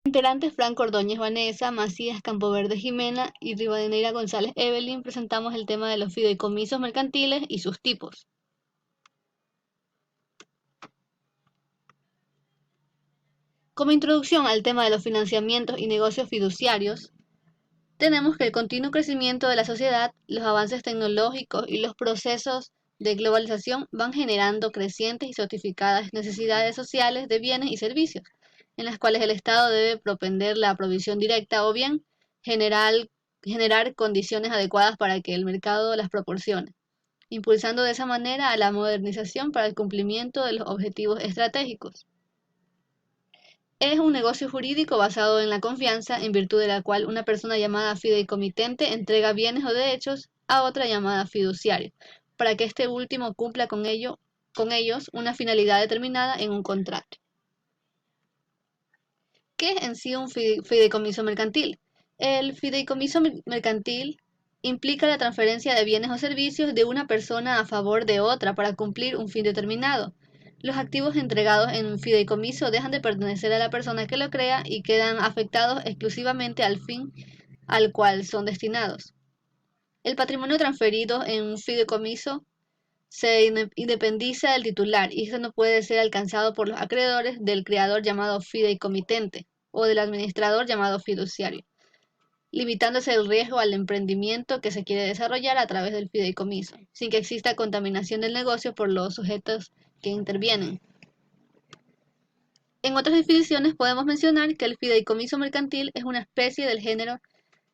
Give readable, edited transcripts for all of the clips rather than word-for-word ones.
Integrantes Franco Ordóñez Vanessa, Macías Campoverde Jimena y Rivadeneira González Evelyn presentamos el tema de los fideicomisos mercantiles y sus tipos. Como introducción al tema de los financiamientos y negocios fiduciarios, tenemos que el continuo crecimiento de la sociedad, los avances tecnológicos y los procesos de globalización van generando crecientes y certificadas necesidades sociales de bienes y servicios, en las cuales el Estado debe propender la provisión directa o bien generar condiciones adecuadas para que el mercado las proporcione, impulsando de esa manera a la modernización para el cumplimiento de los objetivos estratégicos. Es un negocio jurídico basado en la confianza, en virtud de la cual una persona llamada fideicomitente entrega bienes o derechos a otra llamada fiduciario, para que este último cumpla con ellos una finalidad determinada en un contrato. ¿Qué es en sí un fideicomiso mercantil? El fideicomiso mercantil implica la transferencia de bienes o servicios de una persona a favor de otra para cumplir un fin determinado. Los activos entregados en un fideicomiso dejan de pertenecer a la persona que lo crea y quedan afectados exclusivamente al fin al cual son destinados. El patrimonio transferido en un fideicomiso se independiza del titular y esto no puede ser alcanzado por los acreedores del creador llamado fideicomitente o del administrador llamado fiduciario, limitándose el riesgo al emprendimiento que se quiere desarrollar a través del fideicomiso, sin que exista contaminación del negocio por los sujetos que intervienen. En otras definiciones podemos mencionar que el fideicomiso mercantil es una especie del género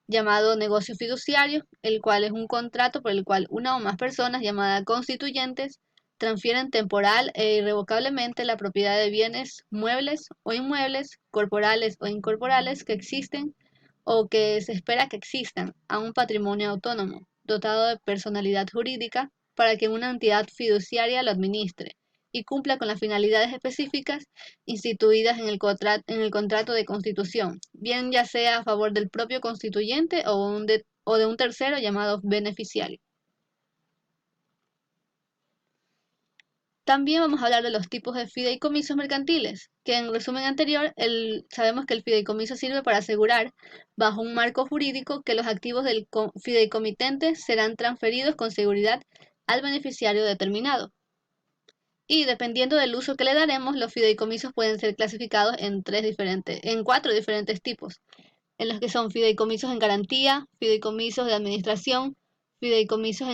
llamado negocio fiduciario, el cual es un contrato por el cual una o más personas llamadas constituyentes transfieren temporal e irrevocablemente la propiedad de bienes muebles o inmuebles, corporales o incorporales que existen o que se espera que existan a un patrimonio autónomo, dotado de personalidad jurídica, para que una entidad fiduciaria lo administre y cumpla con las finalidades específicas instituidas en el contrato de constitución, bien ya sea a favor del propio constituyente o de un tercero llamado beneficiario. También vamos a hablar de los tipos de fideicomisos mercantiles, que en resumen anterior sabemos que el fideicomiso sirve para asegurar, bajo un marco jurídico, que los activos del fideicomitente serán transferidos con seguridad al beneficiario determinado. Y dependiendo del uso que le daremos, los fideicomisos pueden ser clasificados en 4 diferentes tipos, en los que son fideicomisos en garantía, fideicomisos de administración, fideicomisos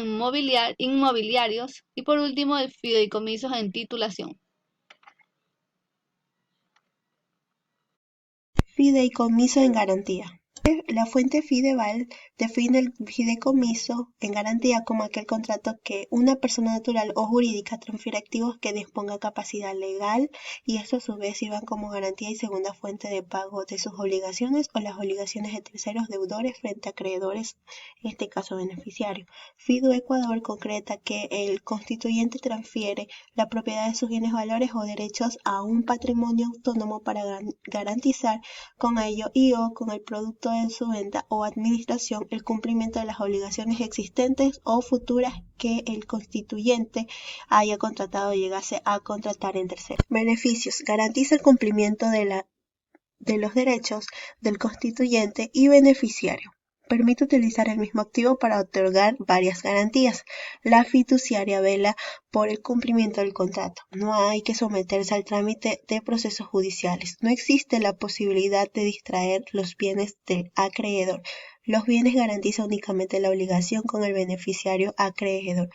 inmobiliarios y por último el fideicomisos en titulación. Fideicomiso en garantía. La fuente Fideval define el fideicomiso en garantía como aquel contrato que una persona natural o jurídica transfiere activos que disponga capacidad legal y esto a su vez sirvan como garantía y segunda fuente de pago de sus obligaciones o las obligaciones de terceros deudores frente a acreedores, en este caso beneficiario. Fido Ecuador concreta que el constituyente transfiere la propiedad de sus bienes, valores o derechos a un patrimonio autónomo para garantizar con ello y o con el producto de su venta o administración el cumplimiento de las obligaciones existentes o futuras que el constituyente haya contratado o llegase a contratar en terceros. Beneficios. Garantiza el cumplimiento de los derechos del constituyente y beneficiario. Permite utilizar el mismo activo para otorgar varias garantías. La fiduciaria vela por el cumplimiento del contrato. No hay que someterse al trámite de procesos judiciales. No existe la posibilidad de distraer los bienes del acreedor. Los bienes garantizan únicamente la obligación con el beneficiario acreedor.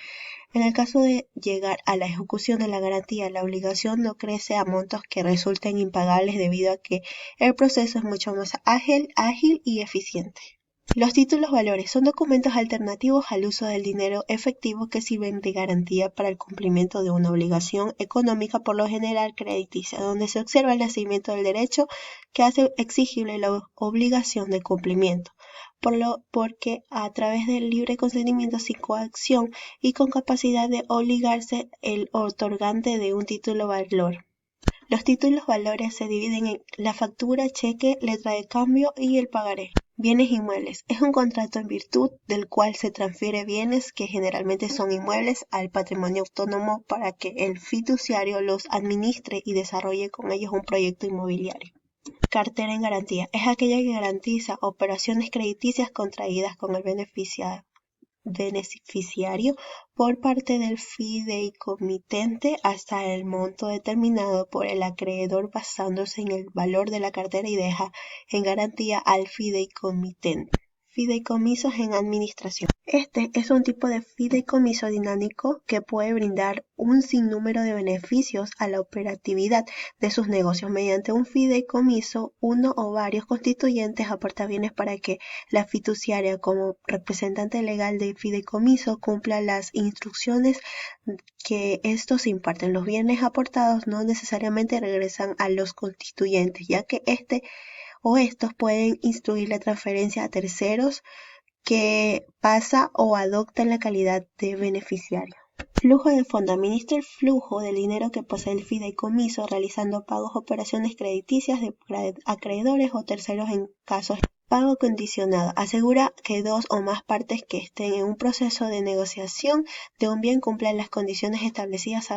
En el caso de llegar a la ejecución de la garantía, la obligación no crece a montos que resulten impagables debido a que el proceso es mucho más ágil y eficiente. Los títulos valores son documentos alternativos al uso del dinero efectivo que sirven de garantía para el cumplimiento de una obligación económica, por lo general crediticia, donde se observa el nacimiento del derecho que hace exigible la obligación de cumplimiento, porque a través del libre consentimiento sin coacción y con capacidad de obligarse el otorgante de un título valor. Los títulos valores se dividen en la factura, cheque, letra de cambio y el pagaré. Bienes inmuebles. Es un contrato en virtud del cual se transfiere bienes que generalmente son inmuebles al patrimonio autónomo para que el fiduciario los administre y desarrolle con ellos un proyecto inmobiliario. cartera en garantía. Es aquella que garantiza operaciones crediticias contraídas con el beneficiario por parte del fideicomitente hasta el monto determinado por el acreedor basándose en el valor de la cartera y deja en garantía al fideicomitente. Fideicomisos en administración. Este es un tipo de fideicomiso dinámico que puede brindar un sinnúmero de beneficios a la operatividad de sus negocios. Mediante un fideicomiso, uno o varios constituyentes aportan bienes para que la fiduciaria, como representante legal del fideicomiso, cumpla las instrucciones que estos imparten. Los bienes aportados no necesariamente regresan a los constituyentes, ya que estos pueden instruir la transferencia a terceros que pasa o adopta en la calidad de beneficiario. Flujo de fondo. Administra el flujo del dinero que posee el fideicomiso, realizando pagos o operaciones crediticias de acreedores o terceros en casos de pago condicionado. Asegura que dos o más partes que estén en un proceso de negociación de un bien cumplan las condiciones establecidas,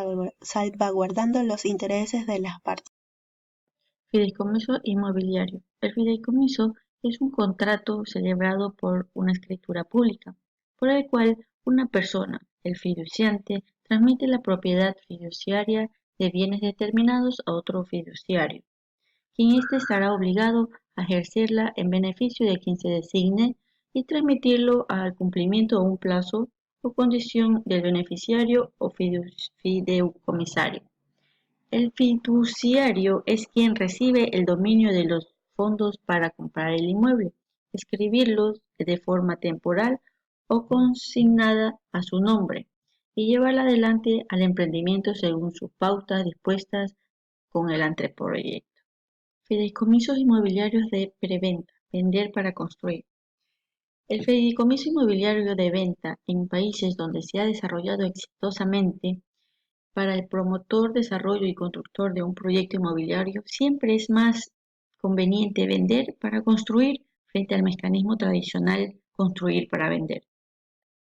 salvaguardando los intereses de las partes. Fideicomiso inmobiliario. El fideicomiso es un contrato celebrado por una escritura pública, por el cual una persona, el fiduciante, transmite la propiedad fiduciaria de bienes determinados a otro fiduciario, quien éste estará obligado a ejercerla en beneficio de quien se designe y transmitirlo al cumplimiento de un plazo o condición del beneficiario o fideicomisario. El fiduciario es quien recibe el dominio de los fondos para comprar el inmueble, escribirlos de forma temporal o consignada a su nombre y llevarla adelante al emprendimiento según sus pautas dispuestas con el anteproyecto. Fideicomisos inmobiliarios de preventa, vender para construir. El fideicomiso inmobiliario de venta en países donde se ha desarrollado exitosamente para el promotor, desarrollo y constructor de un proyecto inmobiliario, siempre es más conveniente vender para construir frente al mecanismo tradicional construir para vender.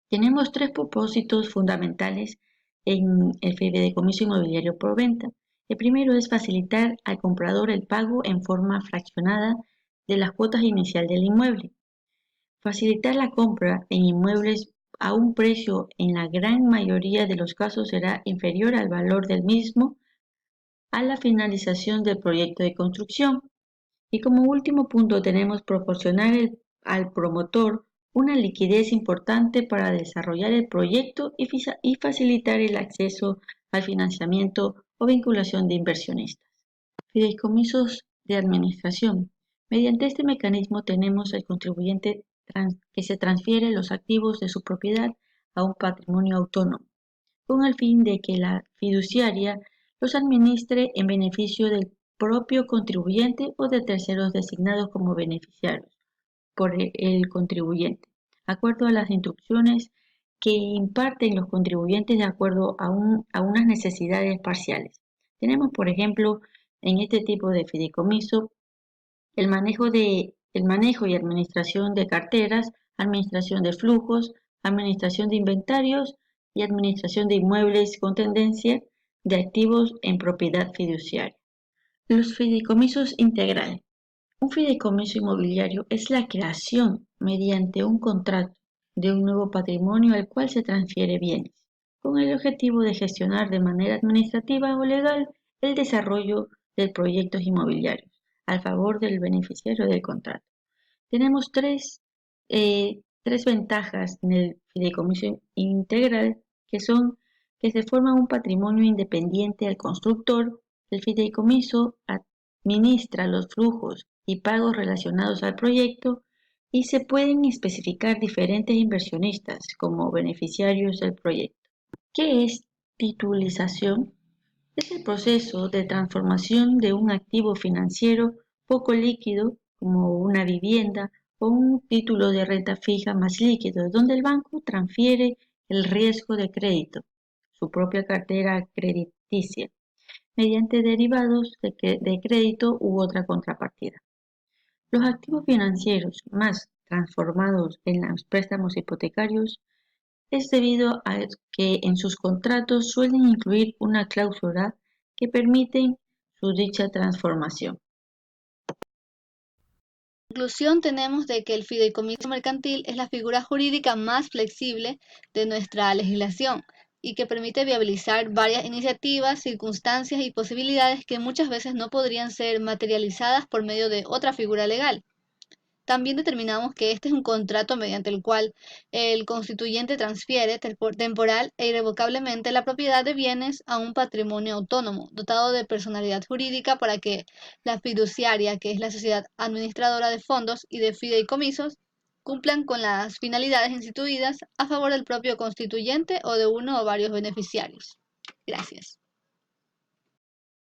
Tenemos tres propósitos fundamentales en el fideicomiso inmobiliario por venta. El primero es facilitar al comprador el pago en forma fraccionada de las cuotas inicial del inmueble. Facilitar la compra en inmuebles a un precio en la gran mayoría de los casos será inferior al valor del mismo a la finalización del proyecto de construcción. Y como último punto tenemos proporcionar al promotor una liquidez importante para desarrollar el proyecto y facilitar el acceso al financiamiento o vinculación de inversionistas. Fideicomisos de administración. Mediante este mecanismo tenemos al contribuyente que se transfiere los activos de su propiedad a un patrimonio autónomo, con el fin de que la fiduciaria los administre en beneficio del propio contribuyente o de terceros designados como beneficiarios por el contribuyente, de acuerdo a las instrucciones que imparten los contribuyentes de acuerdo a unas necesidades parciales. Tenemos, por ejemplo, en este tipo de fideicomiso, el manejo y administración de carteras, administración de flujos, administración de inventarios y administración de inmuebles con tendencia de activos en propiedad fiduciaria. Los fideicomisos integrales. Un fideicomiso inmobiliario es la creación, mediante un contrato, de un nuevo patrimonio al cual se transfiere bienes, con el objetivo de gestionar de manera administrativa o legal el desarrollo de proyectos inmobiliarios al favor del beneficiario del contrato. Tenemos tres ventajas en el fideicomiso integral, que son que se forma un patrimonio independiente al constructor. El fideicomiso administra los flujos y pagos relacionados al proyecto y se pueden especificar diferentes inversionistas como beneficiarios del proyecto. ¿Qué es titulización? Es el proceso de transformación de un activo financiero poco líquido, como una vivienda o un título de renta fija más líquido, donde el banco transfiere el riesgo de crédito, su propia cartera crediticia, mediante derivados de crédito u otra contrapartida. Los activos financieros más transformados en los préstamos hipotecarios es debido a que en sus contratos suelen incluir una cláusula que permiten su dicha transformación. En conclusión, tenemos de que el fideicomiso mercantil es la figura jurídica más flexible de nuestra legislación y que permite viabilizar varias iniciativas, circunstancias y posibilidades que muchas veces no podrían ser materializadas por medio de otra figura legal. También determinamos que este es un contrato mediante el cual el constituyente transfiere temporal e irrevocablemente la propiedad de bienes a un patrimonio autónomo, dotado de personalidad jurídica para que la fiduciaria, que es la sociedad administradora de fondos y de fideicomisos, cumplan con las finalidades instituidas a favor del propio constituyente o de uno o varios beneficiarios. Gracias.